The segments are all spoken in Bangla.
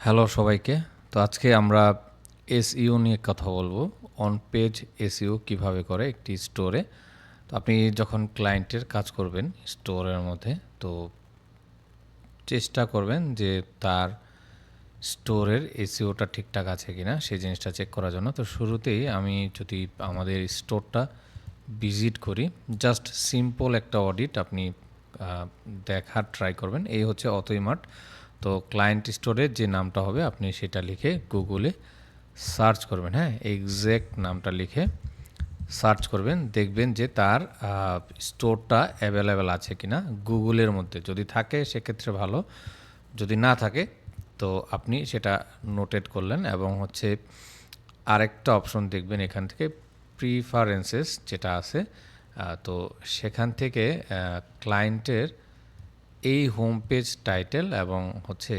হ্যালো সবাইকে। তো আজকে আমরা এসইও নিয়ে কথা বলবো। অন পেজ এসইও কিভাবে করে একটি স্টোরে। তো আপনি যখন ক্লায়েন্টের কাজ করবেন স্টোরের মধ্যে, তো চেষ্টা করবেন যে তার স্টোরের এসইওটা ঠিকঠাক আছে কিনা সেই জিনিসটা চেক করার জন্য। তো শুরুতেই আমি যদি আমাদের স্টোরটা ভিজিট করি, জাস্ট সিম্পল একটা অডিট আপনি দেখার ট্রাই করবেন। এই হচ্ছে অথইমার্ট। তো ক্লায়েন্ট স্টোরের যে নামটা হবে আপনি সেটা লিখে গুগলে সার্চ করবেন। হ্যাঁ, এক্স্যাক্ট নামটা লিখে সার্চ করবেন, দেখবেন যে তার স্টোরটা অ্যাভেলেবেল আছে কিনা গুগলের মধ্যে। যদি থাকে সেক্ষেত্রে ভালো, যদি না থাকে তো আপনি সেটা নোটেট করলেন। এবং হচ্ছে আরেকটা অপশন দেখবেন এখান থেকে প্রিফারেন্সেস যেটা আছে, তো সেখান থেকে ক্লায়েন্টের এই হোম পেজ টাইটেল এবং হচ্ছে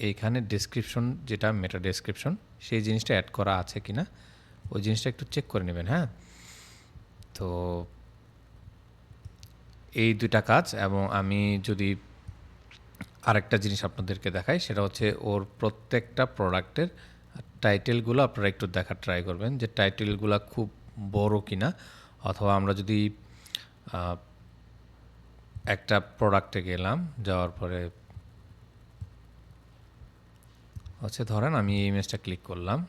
এইখানে ডেসক্রিপশন, যেটা মেটা ডেসক্রিপশন, সেই জিনিসটা অ্যাড করা আছে কিনা ওই জিনিসটা একটু চেক করে নেবেন। হ্যাঁ, তো এই দুইটা কাজ। এবং আমি যদি আরেকটা জিনিস আপনাদেরকে দেখাই, সেটা হচ্ছে ওর প্রত্যেকটা প্রোডাক্টের টাইটেলগুলো আপনারা একটু দেখার ট্রাই করবেন যে টাইটেলগুলো খুব বড় কিনা। অথবা আমরা যদি একটা প্রোডাক্টে গেলাম, যাওয়ার পরে হচ্ছে ধরেন আমি এই ইমেজটা ক্লিক করলাম,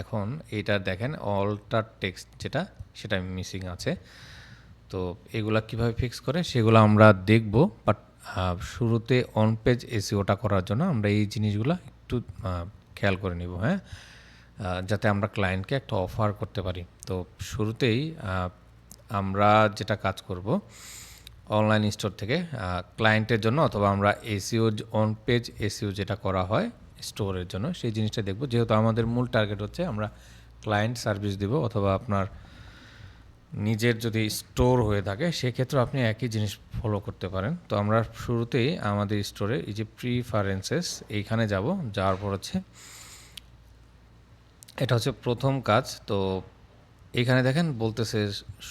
এখন এইটা দেখেন অল্টার টেক্সট যেটা, সেটা মিসিং আছে। তো এগুলা কিভাবে ফিক্স করে সেগুলো আমরা দেখব। বাট শুরুতে অন পেজ এসইওটা করার জন্য আমরা এই জিনিসগুলো একটু খেয়াল করে নিব। হ্যাঁ, যাতে আমরা ক্লায়েন্টকে একটা অফার করতে পারি। তো শুরুতেই আমরা যেটা কাজ করব, অনলাইন স্টোর থেকে ক্লায়েন্টের জন্য অথবা আমরা এসইও অন পেজ এসইও যেটা করা হয় স্টোরের জন্য সেই জিনিসটা দেখব। যেহেতু আমাদের মূল টার্গেট হচ্ছে আমরা ক্লায়েন্ট সার্ভিস দিব, অথবা আপনার নিজের যদি স্টোর হয়ে থাকে সেক্ষেত্রে আপনি একই জিনিস ফলো করতে পারেন। তো আমরা শুরুতেই আমাদের স্টোরে এই যে প্রিফারেন্সেস এইখানে যাব, যাওয়ার পর হচ্ছে এটা হচ্ছে প্রথম কাজ। তো এখানে দেখেন বলতেছে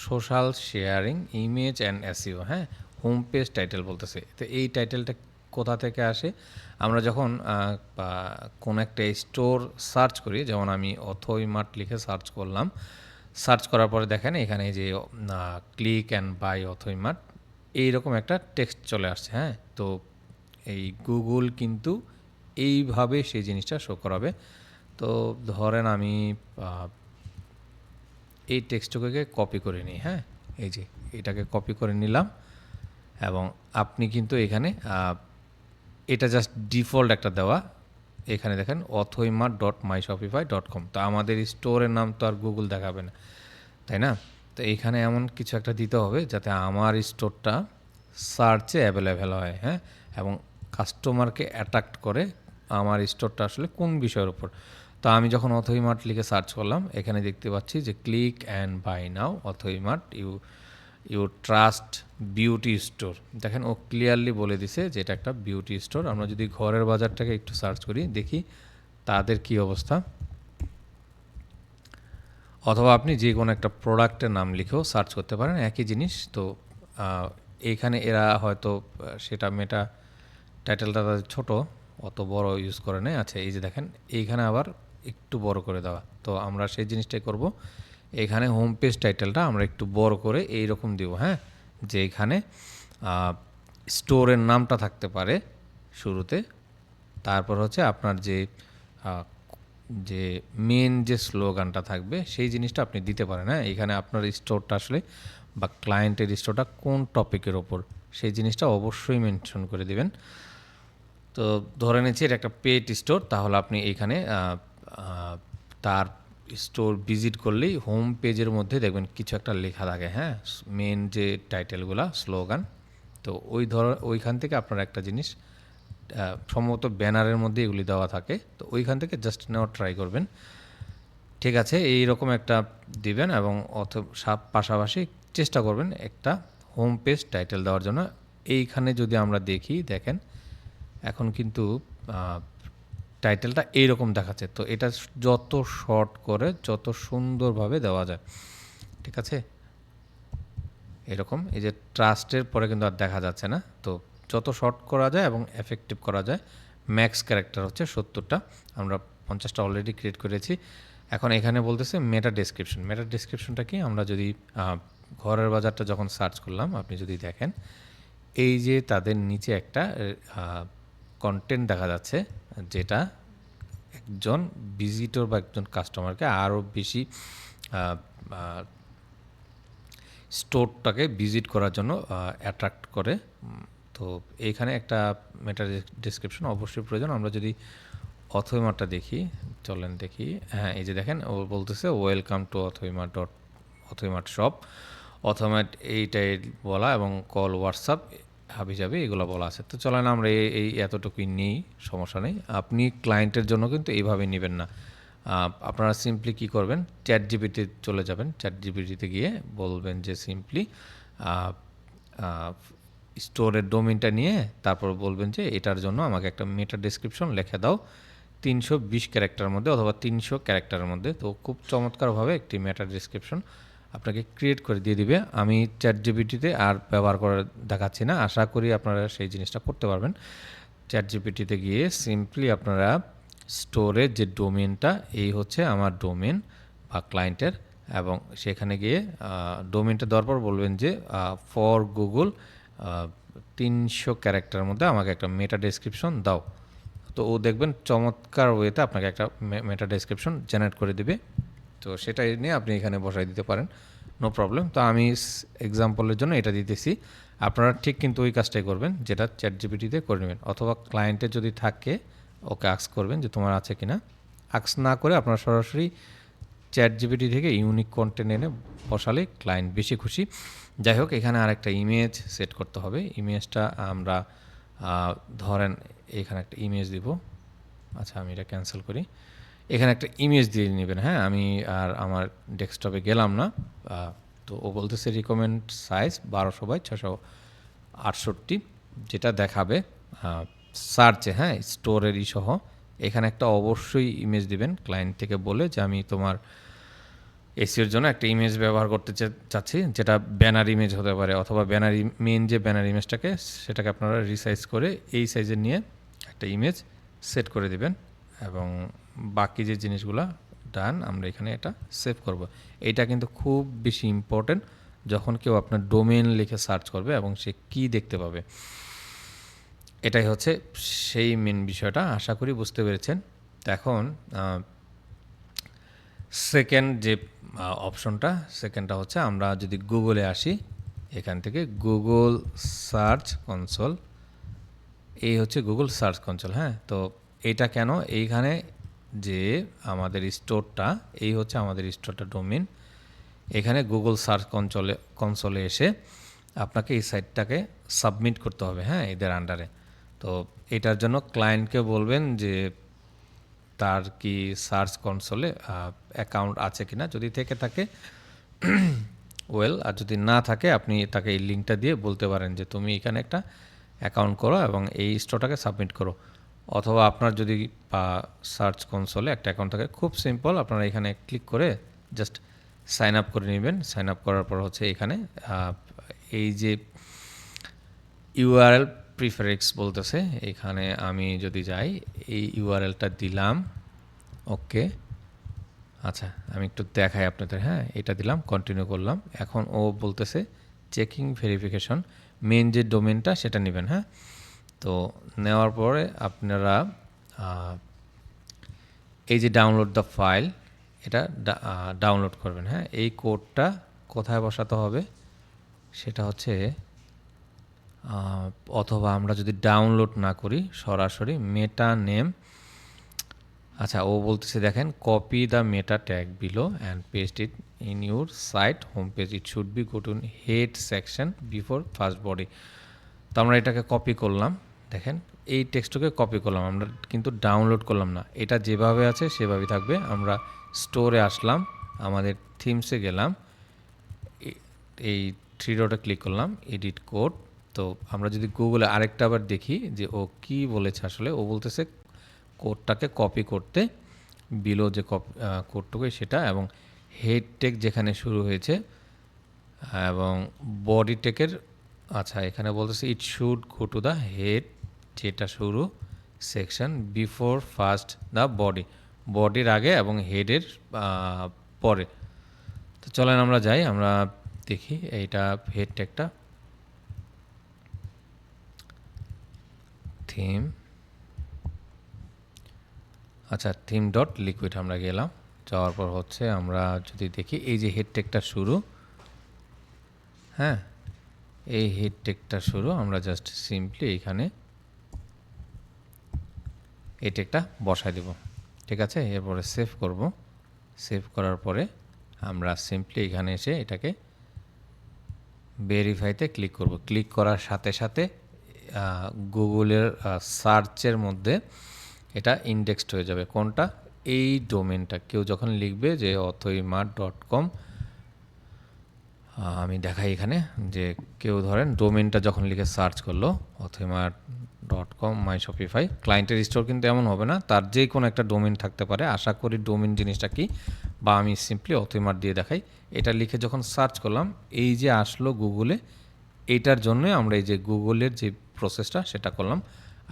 social sharing image and SEO. হ্যাঁ, হোম পেজ টাইটেল বলতেছে। তো এই টাইটেলটা কোথা থেকে আসে? আমরা যখন কোন একটা স্টোর সার্চ করি, যেমন আমি অথইমার্ট লিখে সার্চ করলাম, সার্চ করার পরে দেখেন এখানে যে ক্লিক অ্যান্ড বাই অথইমার্ট এইরকম একটা টেক্সট চলে আসছে। হ্যাঁ, তো এই গুগল কিন্তু এইভাবে সেই জিনিসটা শো করাবে। তো ধরেন আমি এই টেক্সটটাকে কপি করে নিই। হ্যাঁ, এই যে এটাকে কপি করে নিলাম। এবং আপনি কিন্তু এখানে এটা জাস্ট ডিফল্ট একটা দেওয়া। এখানে দেখেন অথইমার্ট.myshopify.com। তো আমাদের স্টোরের নাম তো আর গুগল দেখাবে না, তাই না? তো এইখানে এমন কিছু একটা দিতে হবে যাতে আমার স্টোরটা সার্চে অ্যাভেলেবেল হয়। হ্যাঁ, এবং কাস্টমারকে অ্যাট্রাক্ট করে আমার স্টোরটা আসলে কোন বিষয়ের উপর। তো আমি যখন অথইমার্ট লিখে সার্চ করলাম, এখানে দেখতে পাচ্ছি যে ক্লিক অ্যান্ড বাই নাও অথইমার্ট ইউ ট্রাস্ট বিউটি স্টোর। দেখেন ও ক্লিয়ারলি বলে দিছে যে এটা একটা বিউটি স্টোর। আমরা যদি ঘরের বাজারটাকে একটু সার্চ করি, দেখি তাদের কি অবস্থা। অথবা আপনি যে কোনো একটা প্রোডাক্টের নাম লিখেও সার্চ করতে পারেন, একই জিনিস। তো এইখানে এরা হয়তো সেটা মেটা টাইটেলটা তাদের ছোটো, অত বড় ইউজ করে নেয়। আচ্ছা, এই যে দেখেন এইখানে আবার একটু বড় করে দেওয়া। তো আমরা সেই জিনিসটাই করব, এখানে হোম পেজ টাইটেলটা আমরা একটু বড় করে এই রকম দিব। হ্যাঁ, যে এখানে স্টোরের নামটা থাকতে পারে শুরুতে, তারপর হচ্ছে আপনার যে যে মেন যে স্লোগানটা থাকবে সেই জিনিসটা আপনি দিতে পারেন। হ্যাঁ, এখানে আপনার স্টোরটা আসলে বা ক্লায়েন্টের স্টোরটা কোন টপিকের ওপর সেই জিনিসটা অবশ্যই মেনশন করে দিবেন। তো ধরে নিচ্ছি এটা একটা পেট স্টোর, তাহলে আপনি এইখানে তার স্টোর ভিজিট করলেই হোম পেজের মধ্যে দেখবেন কিছু একটা লেখা থাকে। হ্যাঁ, মেন যে টাইটেলগুলো স্লোগান, তো ওইখান থেকে আপনার একটা জিনিস সম্ভবত ব্যানারের মধ্যে এগুলি দেওয়া থাকে, তো ওইখান থেকে জাস্ট নেওয়ার ট্রাই করবেন। ঠিক আছে, এইরকম একটা দিবেন এবং পাশাপাশি চেষ্টা করবেন একটা হোম পেজ টাইটেল দেওয়ার জন্য। এইখানে যদি আমরা দেখেন এখন কিন্তু টাইটেলটা এইরকম দেখাচ্ছে। তো এটা যত শর্ট করে যত সুন্দরভাবে দেওয়া যায়, ঠিক আছে, এরকম এই যে ট্রাস্টের পরে কিন্তু আর দেখা যাচ্ছে না। তো যত শর্ট করা যায় এবং এফেক্টিভ করা যায় ম্যাক্স ক্যারেক্টার হচ্ছে 70টা, আমরা 50টা অলরেডি ক্রিয়েট করেছি। এখন এখানে বলতেছে মেটা ডেসক্রিপশন। মেটা ডেসক্রিপশনটা কি, আমরা যদি ঘরের বাজারটা যখন সার্চ করলাম, আপনি যদি দেখেন এই যে তাদের নিচে একটা কন্টেন্ট দেখা যাচ্ছে, যেটা একজন ভিজিটর বা একজন কাস্টমারকে আরও বেশি স্টোরটাকে ভিজিট করার জন্য অ্যাট্রাক্ট করে। তো এইখানে একটা মেটা ডেসক্রিপশন অবশ্যই প্রয়োজন। আমরা যদি অথইমারটা দেখি, চলেন দেখি, হ্যাঁ এই যে দেখেন ও বলতেছে ওয়েলকাম টু অথইমার্ট শপ। অথইমার্ট এইটাই বলা এবং কল হোয়াটসঅ্যাপ হাবি যাবে এগুলো বলা আছে। তো চলেন আমরা এই এতটুকুই নেই, সমস্যা নেই। আপনি ক্লায়েন্টের জন্য কিন্তু এইভাবে নেবেন না। আপনারা সিম্পলি কী করবেন, চ্যাট জিপিটি চলে যাবেন। চ্যাট জিপিটিতে গিয়ে বলবেন যে সিম্পলি স্টোরের ডোমেনটা নিয়ে তারপর বলবেন যে এটার জন্য আমাকে একটা মেটা ডেসক্রিপশন লিখে দাও 320 ক্যারেক্টারের মধ্যে অথবা 300 ক্যারেক্টারের মধ্যে। তো খুব চমৎকারভাবে একটি মেটা ডেসক্রিপশন আপনাকে ক্রিয়েট করে দিয়ে দিবে। আমি চ্যাট জিপিটিতে আর ব্যবহার করে দেখাচ্ছি না, আশা করি আপনারা সেই জিনিসটা করতে পারবেন। চ্যাট জিপিটিতে গিয়ে সিম্পলি আপনারা স্টোরের যে ডোমেনটা, এই হচ্ছে আমার ডোমেন বা ক্লায়েন্টের, এবং সেখানে গিয়ে ডোমেনটা দেওয়ার পর বলবেন যে ফর গুগল 300 ক্যারেক্টারের মধ্যে আমাকে একটা মেটা ডেসক্রিপশন দাও। তো ও দেখবেন চমৎকার ওয়েতে আপনাকে একটা মেটা ডেসক্রিপশন জেনারেট করে দিবে। তো সেটাই নিয়ে আপনি এখানে বসাই দিতে পারেন, নো প্রবলেম। তো আমি এক্সাম্পলের জন্য এটা দিতেছি, আপনারা ঠিক কিন্তু ওই কাজটাই করবেন যেটা চ্যাট জিপিটিতে করে নেবেন, অথবা ক্লায়েন্টের যদি থাকে ওকে আক্স করবেন যে তোমার আছে কিনা। আক্স না করে আপনারা সরাসরি চ্যাট জিপিটি থেকে ইউনিক কন্টেন্ট এনে বসালে ক্লায়েন্ট বেশি খুশি। যাই হোক, এখানে আরেকটা ইমেজ সেট করতে হবে। ইমেজটা আমরা ধরেন এখানে একটা ইমেজ দিব। আচ্ছা আমি এটা ক্যান্সেল করি। এখানে একটা ইমেজ দিয়ে নেবেন, হ্যাঁ আমি আর আমার ডেস্কটপে গেলাম না। তো ও বলতেছে রিকমেন্ড সাইজ 1200/668, যেটা দেখাবে সার্চে, হ্যাঁ স্টোরের সহ। এখানে একটা অবশ্যই ইমেজ দিবেন ক্লায়েন্ট থেকে বলে যে আমি তোমার এসিওর জন্য একটা ইমেজ ব্যবহার করতে চাচ্ছি, যেটা ব্যানার ইমেজ হতে পারে, অথবা ব্যানার মেন যে ব্যানার ইমেজটাকে সেটাকে আপনারা রিসাইজ করে এই সাইজের নিয়ে একটা ইমেজ সেট করে দিবেন। এবং বাকি যে জিনিসগুলো ডান, আমরা এখানে এটা সেভ করব। এইটা কিন্তু খুব বেশি ইম্পর্টেন্ট যখন কেউ আপনার ডোমেন লিখে সার্চ করবে এবং সে কি দেখতে পাবে। এটাই হচ্ছে সেই মেন বিষয়টা, আশা করি বুঝতে পেরেছেন। তো এখন সেকেন্ড যে অপশনটা, সেকেন্ডটা হচ্ছে আমরা যদি গুগলে আসি, এখান থেকে গুগল সার্চ কনসোল, এই হচ্ছে গুগল সার্চ কনসোল। হ্যাঁ, তো এইটা কেন, এইখানে যে আমাদের স্টোরটা, এই হচ্ছে আমাদের স্টোরটা ডোমেন। এখানে গুগল সার্চ কনসোলে এসে আপনাকে এই সাইটটাকে সাবমিট করতে হবে, হ্যাঁ এদের আন্ডারে। তো এটার জন্য ক্লায়েন্টকে বলবেন যে তার কি সার্চ কনসোলে অ্যাকাউন্ট আছে কিনা, যদি থেকে থাকে ওয়েল, আর যদি না থাকে আপনি তাকে এই লিঙ্কটা দিয়ে বলতে পারেন যে তুমি এখানে একটা অ্যাকাউন্ট করো এবং এই স্টোরটাকে সাবমিট করো। অথবা আপনার যদি সার্চ কনসোলে একটা অ্যাকাউন্ট থাকে, খুব সিম্পল, আপনারা এখানে ক্লিক করে জাস্ট সাইন আপ করে নেবেন। সাইন আপ করার পর হচ্ছে এখানে এই যে ইউআরএল প্রিফারেক্স বলতেছে, এখানে আমি যদি যাই এই ইউআরএলটা দিলাম, ওকে আচ্ছা আমি একটু দেখাই আপনাদের, হ্যাঁ এটা দিলাম, কন্টিনিউ করলাম। এখন ও বলতেছে চেকিং ভেরিফিকেশন, মেন যে ডোমেনটা সেটা নেবেন। হ্যাঁ, তো নেওয়ার পরে আপনারা এই যে ডাউনলোড দ্য ফাইল, এটা ডাউনলোড করবেন। হ্যাঁ, এই কোডটা কোথায় বসাতে হবে সেটা হচ্ছে, অথবা আমরা যদি ডাউনলোড না করি সরাসরি মেটা নেম, আচ্ছা ও বলতেছে দেখেন copy the meta tag below and paste it in your site home page, it should be go to head section before first body. তো আমরা এটাকে কপি করলাম, দেখেন এই টেক্সটটাকে কপি করলাম, আমরা কিন্তু ডাউনলোড করলাম না, এটা যেভাবে আছে সেভাবেই থাকবে। আমরা স্টোরে আসলাম, আমাদের থিমসে গেলাম, এই থ্রি ডটে ক্লিক করলাম, এডিট কোড। তো আমরা যদি গুগলে আরেকটা আবার দেখি যে ও কি বলেছে, আসলে ও বলতেছে কোডটাকে কপি করতে বিলো যে কোডটুকু সেটা, এবং হেড টেক যেখানে শুরু হয়েছে এবং বডি টেকের, আচ্ছা এখানে বলতেছে it should go to the head, যেটা শুরু section before first the body, বডির আগে এবং হেডের পরে। তো চলেন আমরা যাই, আমরা দেখি এইটা হেড ট্যাগটা থিম, আচ্ছা থিম ডট লিকুইড আমরা গেলাম, যাওয়ার পর হচ্ছে আমরা যদি দেখি এই যে হেড ট্যাগটা শুরু, হ্যাঁ এই হেড ট্যাগটা শুরু, আমরা জাস্ট সিম্পলি এখানে এই ট্যাগটা বসাই দেব, ঠিক আছে। এরপরে সেভ করব, সেভ করার পরে আমরা সিম্পলি এখানে এসে এটাকে ভেরিফাইতে ক্লিক করব। ক্লিক করার সাথে সাথে গুগলের সার্চের মধ্যে এটা ইন্ডেক্সড হয়ে যাবে। কোনটা? এই ডোমেনটা। কেউ যখন লিখবে যে অথইমার্ট.com, আমি দেখাই এখানে যে কেউ ধরেন ডোমেনটা যখন লিখে সার্চ করলো অথইমার্ট.com মাই শপিফাই, ক্লায়েন্টের স্টোর কিন্তু এমন হবে না, তার যে কোনো একটা ডোমেন থাকতে পারে। আশা করি ডোমেন জিনিসটা কি, বা আমি সিম্পলি অথইমার্ট দিয়ে দেখাই। এটা লিখে যখন সার্চ করলাম এই যে আসলো গুগলে, এইটার জন্য আমরা এই যে গুগলের যে প্রসেসটা সেটা করলাম।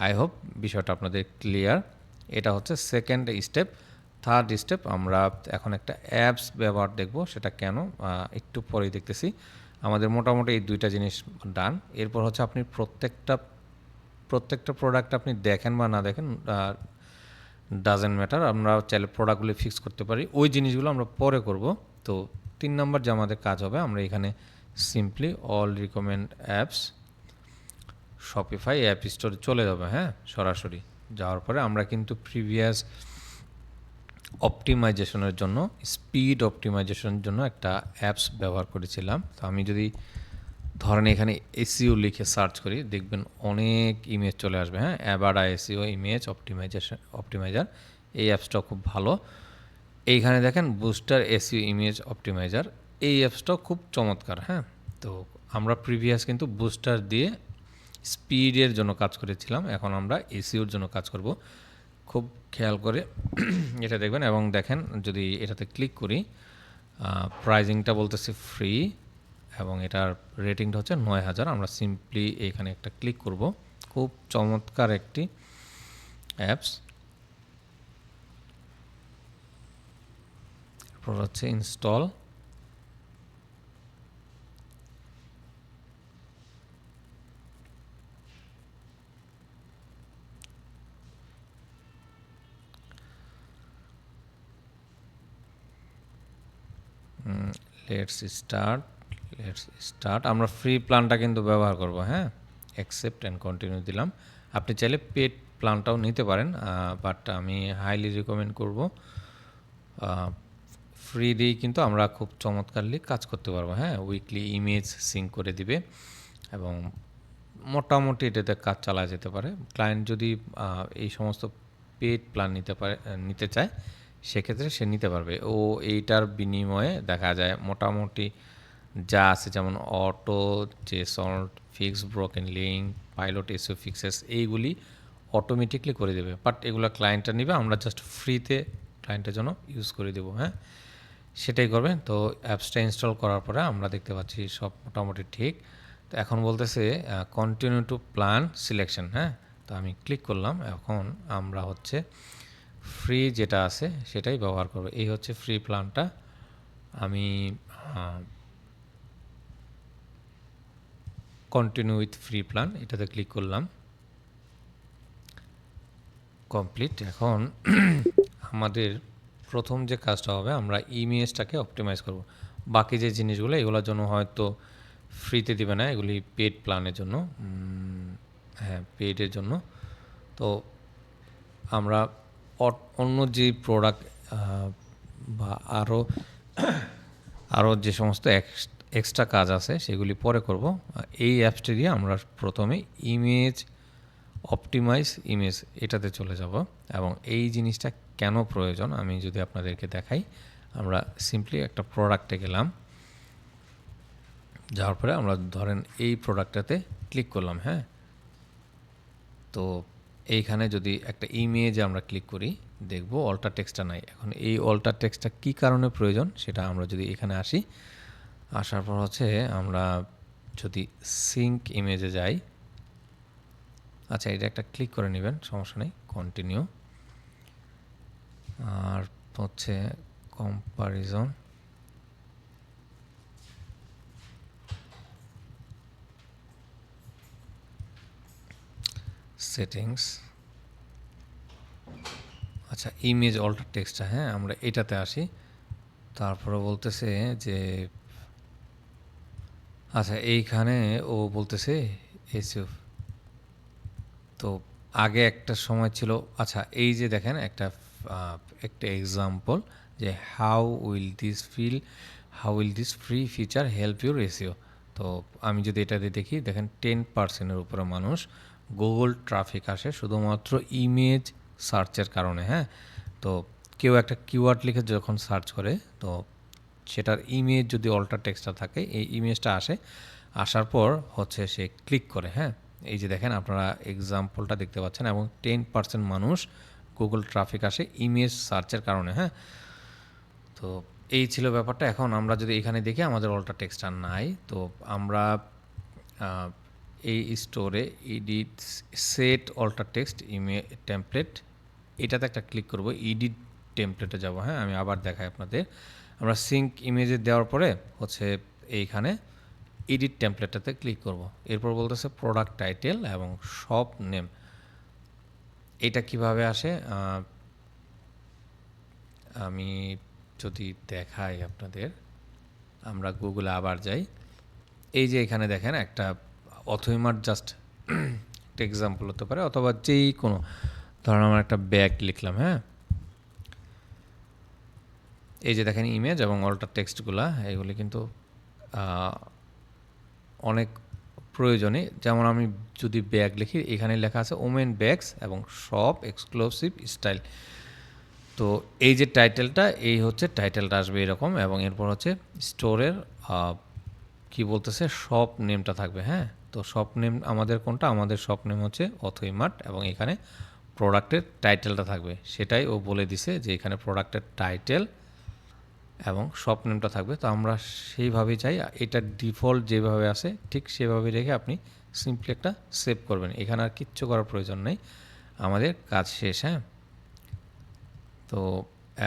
আই হোপ বিষয়টা আপনাদের ক্লিয়ার। এটা হচ্ছে সেকেন্ড স্টেপ। থার্ড স্টেপ আমরা এখন একটা অ্যাপস ব্যবহার দেখব, সেটা কেন একটু পরেই দেখতেছি। আমাদের মোটামুটি এই দুইটা জিনিস ডান। এরপর হচ্ছে আপনি প্রত্যেকটা প্রোডাক্ট আপনি দেখেন বা না দেখেন ডাজেন্ট ম্যাটার, আমরা চাইলে প্রোডাক্টগুলো ফিক্স করতে পারি, ওই জিনিসগুলো আমরা পরে করব। তো 3 নাম্বার যে আমাদের কাজ হবে, আমরা এখানে simply all recommend apps Shopify app স্টোরে চলে যাবে, হ্যাঁ সরাসরি যাওয়ার পরে আমরা কিন্তু প্রিভিয়াস অপটিমাইজেশনের জন্য, স্পিড অপটিমাইজেশনের জন্য একটা অ্যাপস ব্যবহার করেছিলাম। তো আমি যদি ধরেন এখানে এসইও লিখে সার্চ করি, দেখবেন অনেক ইমেজ চলে আসবে, হ্যাঁ অ্যাবাডা এসইও ইমেজ অপটিমাইজার, এই অ্যাপসটাও খুব ভালো। এইখানে দেখেন বুস্টার এসইও ইমেজ অপটিমাইজার, এই অ্যাপসটাও খুব চমৎকার, হ্যাঁ। তো আমরা প্রিভিয়াস কিন্তু বুস্টার দিয়ে স্পিডের জন্য কাজ করেছিলাম, এখন আমরা এসইওর জন্য কাজ করব। খুব খেয়াল করে এটা দেখবেন এবং দেখেন যদি এটাতে ক্লিক করি, প্রাইজিংটা বলতেছি ফ্রি এবং এটার রেটিংটা হচ্ছে 9000। আমরা সিম্পলি এখানে একটা ক্লিক করব। খুব চমৎকার একটি অ্যাপস। এরপর হচ্ছে ইনস্টল, লেটস স্টার্ট। আমরা ফ্রি প্ল্যানটা কিন্তু ব্যবহার করব, হ্যাঁ অ্যাকসেপ্ট অ্যান্ড কন্টিনিউ দিলাম। আপনি চাইলে পেড প্ল্যানটাও নিতে পারেন, বাট আমি হাইলি রিকমেন্ড করব ফ্রি দিয়েই কিন্তু আমরা খুব চমৎকারলি কাজ করতে পারবো, হ্যাঁ উইকলি ইমেজ সিঙ্ক করে দিবে এবং মোটামুটি এটাতে কাজ চালা যেতে পারে। ক্লায়েন্ট যদি এই সমস্ত পেড প্ল্যান নিতে চায়, সেক্ষেত্রে সে নিতে পারবে। ও এইটার বিনিময়ে দেখা যায় মোটামুটি যা আছে, যেমন অটো, জেসন্ট, fix broken link, pilot SEO fixes, এইগুলি অটোমেটিকলি করে দেবে। বাট এগুলো ক্লায়েন্টটা নেবে, আমরা জাস্ট ফ্রিতে ক্লায়েন্টের জন্য ইউজ করে দেবো, হ্যাঁ সেটাই করবে। তো অ্যাপসটা ইনস্টল করার পরে আমরা দেখতে পাচ্ছি সব মোটামুটি ঠিক। তো এখন বলতেছে কন্টিনিউ টু প্ল্যান সিলেকশন, হ্যাঁ তো আমি ক্লিক করলাম। এখন আমরা হচ্ছে ফ্রি যেটা আছে সেটাই ব্যবহার করব। এই হচ্ছে ফ্রি প্ল্যানটা। আমি কন্টিনিউ উইথ ফ্রি প্ল্যান এটাতে ক্লিক করলাম, কমপ্লিট। এখন আমাদের প্রথম যে কাজটা হবে, আমরা ইমেজটাকে অপটিমাইজ করব। বাকি যে জিনিসগুলো এগুলোর জন্য হয়তো ফ্রিতে দিবে না, এগুলি পেড প্ল্যানের জন্য, হ্যাঁ পেডের জন্য। তো আমরা অন্য যে প্রোডাক্ট বা আরও যে সমস্ত এক্সট্রা কাজ আছে সেগুলি পরে করব। এই অ্যাপসটি দিয়ে আমরা প্রথমে অপটিমাইজ ইমেজ এটাতে চলে যাব এবং এই জিনিসটা কেন প্রয়োজন আমি যদি আপনাদেরকে দেখাই। আমরা সিম্পলি একটা প্রোডাক্টে গেলাম, যাওয়ার পরে আমরা ধরেন এই প্রোডাক্টটাতে ক্লিক করলাম, হ্যাঁ তো এইখানে যদি একটা ইমেজে আমরা ক্লিক করি, দেখব অল্টার টেক্সটটা নাই। এখন এই অল্টার টেক্সটটা কী কারণে প্রয়োজন সেটা আমরা যদি এখানে আসি, আসার পর হচ্ছে আমরা যদি সিঙ্ক ইমেজে যাই, আচ্ছা, এটা একটা ক্লিক করে নেবেন, সমস্যা নেই, কন্টিনিউ। আর হচ্ছে কম্পারিজন, সেটিংস। আচ্ছা, ইমেজ অল্টার টেক্সটটা, হ্যাঁ আমরা এটাতে আসি। তারপরে বলতেছে যে আচ্ছা এইখানে ও বলতেছে এসইও। তো আগে একটা সময় ছিল, আচ্ছা এই যে দেখেন একটা একটা এক্সাম্পল যে how will this free feature help your SEO. তো আমি যদি এটাতে দেখি, দেখেন 10%-এর উপরে মানুষ গুগল ট্রাফিক আসে শুধুমাত্র ইমেজ সার্চের কারণে। হ্যাঁ, তো কেউ একটা কিওয়ার্ড লিখে যখন সার্চ করে, তো সেটার ইমেজ যদি অল্টার টেক্সটটা থাকে, এই ইমেজটা আসে, আসার পর হচ্ছে সে ক্লিক করে। হ্যাঁ, এই যে দেখেন আপনারা এক্সাম্পলটা দেখতে পাচ্ছেন, এবং 10% মানুষ গুগল ট্রাফিক আসে ইমেজ সার্চের কারণে। হ্যাঁ, তো এই ছিল ব্যাপারটা। এখন আমরা যদি এখানে দেখি আমাদের অল্টার টেক্সট আর নাই, তো আমরা এই স্টোরে edit set alter text template, এটাতে একটা ক্লিক করব, এডিট টেমপ্লেটে যাব। হ্যাঁ, আমি আবার দেখাই আপনাদের। আমরা সিঙ্ক ইমেজে দেওয়ার পরে হচ্ছে এইখানে এডিট টেমপ্লেটটাতে ক্লিক করব। এরপর বলতেছে প্রোডাক্ট টাইটেল এবং শপ নেম। এটা কিভাবে আসে আমি যদি দেখাই আপনাদের, আমরা গুগলে আবার যাই। এই যে এখানে দেখেন একটা অথইমার্ট, জাস্ট একটা এক্সাম্পল হতে পারে, অথবা যেই কোনো, ধরুন আমার একটা ব্যাগ লিখলাম। হ্যাঁ, এই যে দেখেন ইমেজ এবং অল্টার টেক্সটগুলা, এগুলি কিন্তু অনেক প্রয়োজনে। যেমন আমি যদি ব্যাগ লিখি, এখানে লেখা আছে ওমেন ব্যাগস এবং শপ এক্সক্লুসিভ স্টাইল। তো এই যে টাইটেলটা, এই হচ্ছে টাইটেলটা আসবে এরকম, এবং এরপর হচ্ছে স্টোরের কি বলতেছে শপ নেমটা থাকবে। হ্যাঁ, তো শপ নেম আমাদের কোনটা, আমাদের শপ নেম হচ্ছে অথইমার্ট, এবং এখানে প্রোডাক্টের টাইটেলটা থাকবে, সেটাই ও বলে দিছে যে এখানে প্রোডাক্টের টাইটেল এবং শপ নেমটা থাকবে। তো আমরা সেইভাবেই চাই, এটা ডিফল্ট যেভাবে আছে ঠিক সেভাবে রেখে আপনি সিম্পলি একটা সেভ করবেন। এখানে আর কিচ্ছু করার প্রয়োজন নেই, আমাদের কাজ শেষ। হ্যাঁ, তো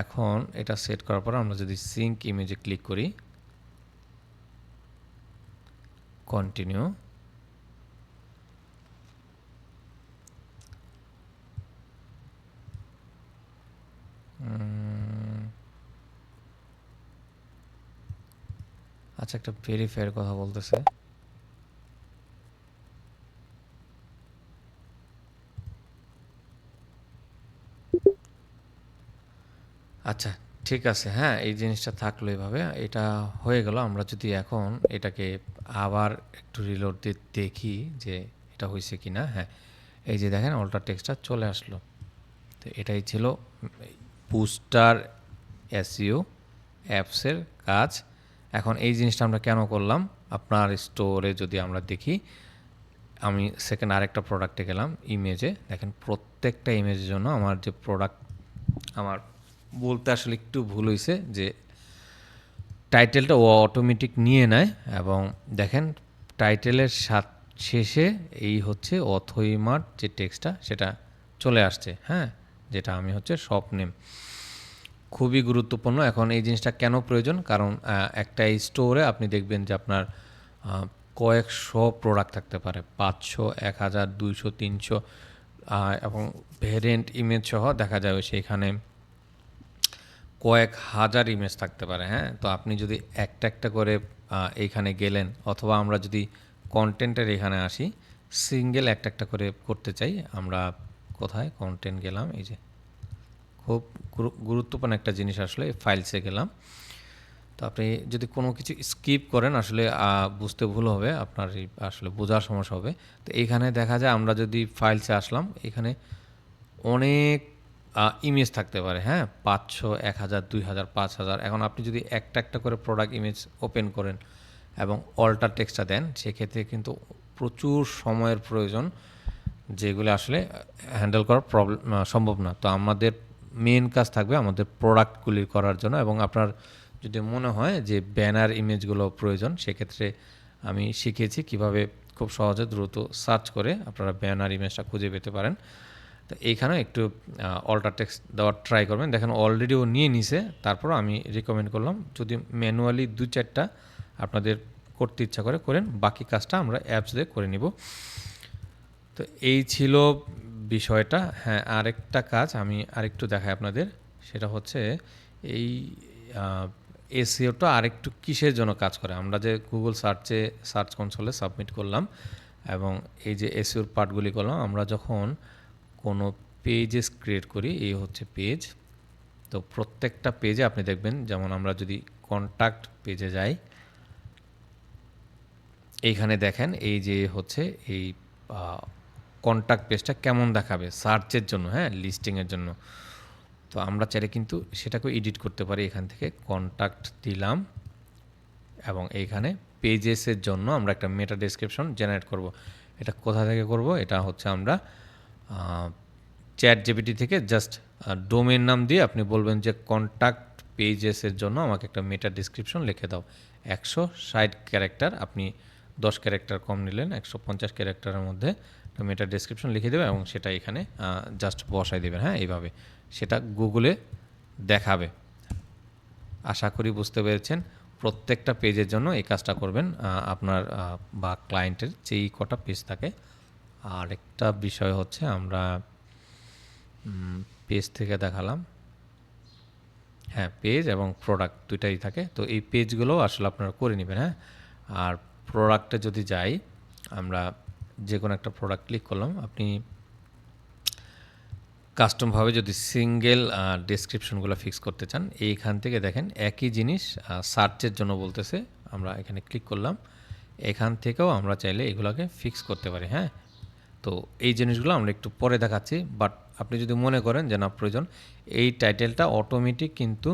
এখন এটা সেট করার পর আমরা যদি সিঙ্ক ইমেজে ক্লিক করি, কন্টিনিউ, আচ্ছা একটা ভেরিফাইয়ের কথা বলতেছে। আচ্ছা ঠিক আছে, হ্যাঁ এই জিনিসটা থাকলো এভাবে, এটা হয়ে গেল। আমরা যদি এখন এটাকে আবার একটু রিলোড দিয়ে দেখি যে এটা হয়েছে কি না। হ্যাঁ, এই যে দেখেন অল্টার টেক্সটটা চলে আসলো। তো এটাই ছিল বুস্টার এসইও অ্যাপসের কাজ। এখন এই জিনিসটা আমরা কেন করলাম, আপনার স্টোরে যদি আমরা দেখি, আমি সেকেন্ড আরেকটা প্রোডাক্টে গেলাম, ইমেজে দেখেন প্রত্যেকটা ইমেজের জন্য আমার যে প্রোডাক্ট, আমার বলতে আসলে একটু ভুল হয়েছে, যে টাইটেলটা ও অটোমেটিক নিয়ে নেয়, এবং দেখেন টাইটেলের শেষে এই হচ্ছে অথইমার্ট যে টেক্সটটা সেটা চলে আসছে। হ্যাঁ, যেটা আমি হচ্ছে শপ নেম, খুবই গুরুত্বপূর্ণ। এখন এই জিনিসটা কেন প্রয়োজন, কারণ একটা স্টোরে আপনি দেখবেন যে আপনার কয়েকশো প্রোডাক্ট থাকতে পারে, 500, 1000, 200, 300, এবং ভেরিয়েন্ট ইমেজ সহ দেখা যাবে সেইখানে কয়েক হাজার ইমেজ থাকতে পারে। হ্যাঁ, তো আপনি যদি একটা একটা করে এইখানে গেলেন, অথবা আমরা যদি কন্টেন্টের এখানে আসি, সিঙ্গেল একটা একটা করে করতে চাই, আমরা কোথায় কন্টেন্ট গেলাম, এই যে খুব গুরুত্বপূর্ণ একটা জিনিস আসলে ফাইলসে গেলাম। তো আপনি যদি কোনো কিছু স্কিপ করেন আসলে বুঝতে ভুল হবে, আপনার আসলে বোঝার সমস্যা হবে। তো এইখানে দেখা যায় আমরা যদি ফাইলসে আসলাম, এখানে অনেক ইমেজ থাকতে পারে। হ্যাঁ, 500, 1000, 2000, 5000। এখন আপনি যদি একটা একটা করে প্রোডাক্ট ইমেজ ওপেন করেন এবং অল্টার টেক্সটটা দেন, সেক্ষেত্রে কিন্তু প্রচুর সময়ের প্রয়োজন, যেগুলো আসলে হ্যান্ডেল করা সম্ভব না। তো আমাদের মেন কাজ থাকবে আমাদের প্রোডাক্টগুলি করার জন্য, এবং আপনার যদি মনে হয় যে ব্যানার ইমেজগুলো প্রয়োজন, সেক্ষেত্রে আমি শিখেছি কিভাবে খুব সহজে দ্রুত সার্চ করে আপনারা ব্যানার ইমেজটা খুঁজে পেতে পারেন। তো এইখানে একটু অল্টার টেক্সট দেওয়ার ট্রাই করবেন। দেখেন অলরেডি ও নিয়ে নিছে, তারপর আমি রিকমেন্ড করলাম যদি ম্যানুয়ালি 2-4টা আপনাদের করতে ইচ্ছা করে করেন, বাকি কাজটা আমরা অ্যাপস দিয়ে করে নিব। তো এই ছিল বিষয়টা। হ্যাঁ, আরেকটা কাজ আমি আরেকটু দেখাই আপনাদের, সেটা হচ্ছে এই এসইওটা আরেকটু কিসের জন্য কাজ করে। আমরা যে গুগল সার্চ কনসোলে সাবমিট করলাম এবং এই যে এসইওর পার্টগুলি করলাম, আমরা যখন কোনো পেজেস ক্রিয়েট করি, এই হচ্ছে পেজ। তো প্রত্যেকটা পেজে আপনি দেখবেন, যেমন আমরা যদি কন্ট্যাক্ট পেজে যাই, এইখানে দেখেন এই যে হচ্ছে এই কন্ট্যাক্ট পেজটা কেমন দেখাবে সার্চের জন্য, হ্যাঁ, লিস্টিংয়ের জন্য। তো আমরা চাইলে কিন্তু সেটাকে এডিট করতে পারি। এখান থেকে কন্ট্যাক্ট দিলাম এবং এইখানে পেজেসের জন্য আমরা একটা মেটা ডেসক্রিপশন জেনারেট করব। এটা কোথা থেকে করব? এটা হচ্ছে আমরা চ্যাট জিপিটি থেকে জাস্ট ডোমেন নাম দিয়ে আপনি বলবেন যে কন্ট্যাক্ট পেজেসের জন্য আমাকে একটা মেটা ডেসক্রিপশন লিখে দাও। 160 ক্যারেক্টার, আপনি 10 ক্যারেক্টার কম নিলেন, 150 ক্যারেক্টারের মধ্যে একটা মেটা ডেসক্রিপশন লিখে দেবে এবং সেটা এখানে জাস্ট বসাই দেবেন। হ্যাঁ, এইভাবে সেটা গুগলে দেখাবে। আশা করি বুঝতে পেরেছেন। প্রত্যেকটা পেজের জন্য এই কাজটা করবেন আপনার বা ক্লায়েন্টের যেই কটা পেজ থাকে। আর একটা বিষয় হচ্ছে আমরা পেজ থেকে দেখালাম, হ্যাঁ, পেজ এবং প্রোডাক্ট দুইটাই থাকে। তো এই পেজগুলো আসলে আপনারা করে নেবেন। হ্যাঁ, আর প্রোডাক্টে যদি যাই, আমরা যে কোনো একটা প্রোডাক্ট ক্লিক করলাম, আপনি কাস্টমভাবে যদি সিঙ্গেল ডেসক্রিপশনগুলো ফিক্স করতে চান, এইখান থেকে দেখেন একই জিনিস সার্চের জন্য বলতেছে। আমরা এখানে ক্লিক করলাম, এখান থেকেও আমরা চাইলে এগুলোকে ফিক্স করতে পারি। হ্যাঁ, তো এই জিনিসগুলো আমরা একটু পরে দেখাচ্ছি, বাট আপনি যদি মনে করেন যে না প্রয়োজন, এই টাইটেলটা অটোমেটিক কিন্তু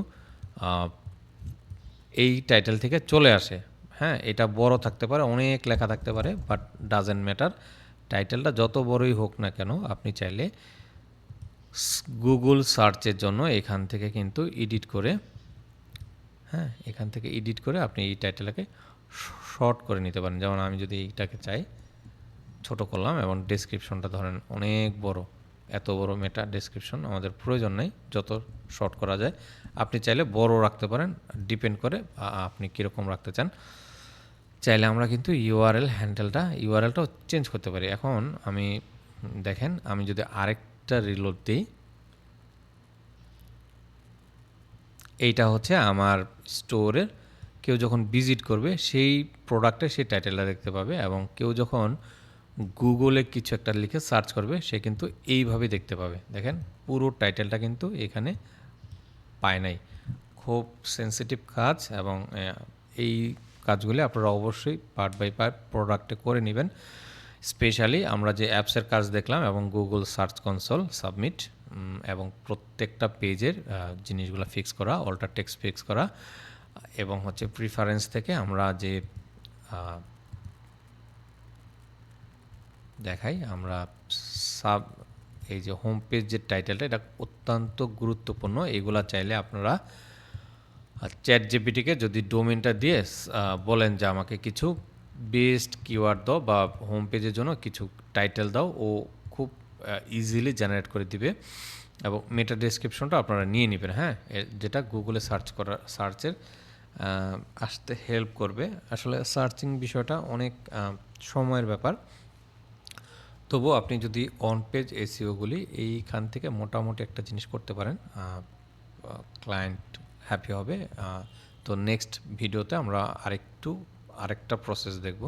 এই টাইটেল থেকে চলে আসে। হ্যাঁ, এটা বড় থাকতে পারে, অনেক লেখা থাকতে পারে, বাট ডাজেন্ট ম্যাটার। টাইটেলটা যত বড়ই হোক না কেন, আপনি চাইলে গুগল সার্চের জন্য এখান থেকে কিন্তু এডিট করে, হ্যাঁ, এখান থেকে এডিট করে আপনি এই টাইটেলটাকে শর্ট করে নিতে পারেন। যেমন আমি যদি এইটাকে চাই ছোট করলাম এবং ডেসক্রিপশনটা ধরেন অনেক বড়, এত বড় মেটা ডেসক্রিপশন আমাদের প্রয়োজন নেই, যত শর্ট করা যায়। আপনি চাইলে বড় রাখতে পারেন, ডিপেন্ড করে আপনি কীরকম রাখতে চান। চাইলে আমরা কিন্তু ইউআরএলটাও চেঞ্জ করতে পারি। এখন আমি দেখেন, আমি যদি আরেকটা রিলোড দিই, এইটা হচ্ছে আমার স্টোরের কেউ যখন ভিজিট করবে সেই প্রোডাক্টে সেই টাইটেলটা দেখতে পাবে, এবং কেউ যখন গুগলে কিছু একটা লিখে সার্চ করবে সে কিন্তু এইভাবে দেখতে পাবে। দেখেন পুরো টাইটেলটা কিন্তু এখানে পায় নাই। খুব সেন্সিটিভ কাজ, এবং এই কাজগুলি আপনারা অবশ্যই পার্ট বাই পার্ট প্রোডাক্টে করে নেবেন। স্পেশালি আমরা যে অ্যাপসের কাজ দেখলাম এবং গুগল সার্চ কনসোল সাবমিট এবং প্রত্যেকটা পেজের জিনিসগুলো ফিক্স করা, অল্টার টেক্সট ফিক্স করা, এবং হচ্ছে প্রিফারেন্স থেকে আমরা যে দেখাই, আমরা এই যে হোম পেজ যে টাইটেলটা, এটা অত্যন্ত গুরুত্বপূর্ণ। এগুলা চাইলে আপনারা চ্যাট জিপিটিকে যদি ডোমেনটা দিয়ে বলেন যে আমাকে কিছু বেস্ট কিওয়ার্ড দাও বা হোম পেজের জন্য কিছু টাইটেল দাও, ও খুব ইজিলি জেনারেট করে দিবে এবং মেটা ডেসক্রিপশনটা আপনারা নিয়ে নেবেন। হ্যাঁ, যেটা গুগলে সার্চের আসতে হেল্প করবে। আসলে সার্চিং বিষয়টা অনেক সময়ের ব্যাপার, তবুও আপনি যদি অন পেজ এসইওগুলি এইখান থেকে মোটামুটি একটা জিনিস করতে পারেন, ক্লায়েন্ট হ্যাপি হবে। তো নেক্সট ভিডিওতে আমরা আরেকটা প্রসেস দেখব।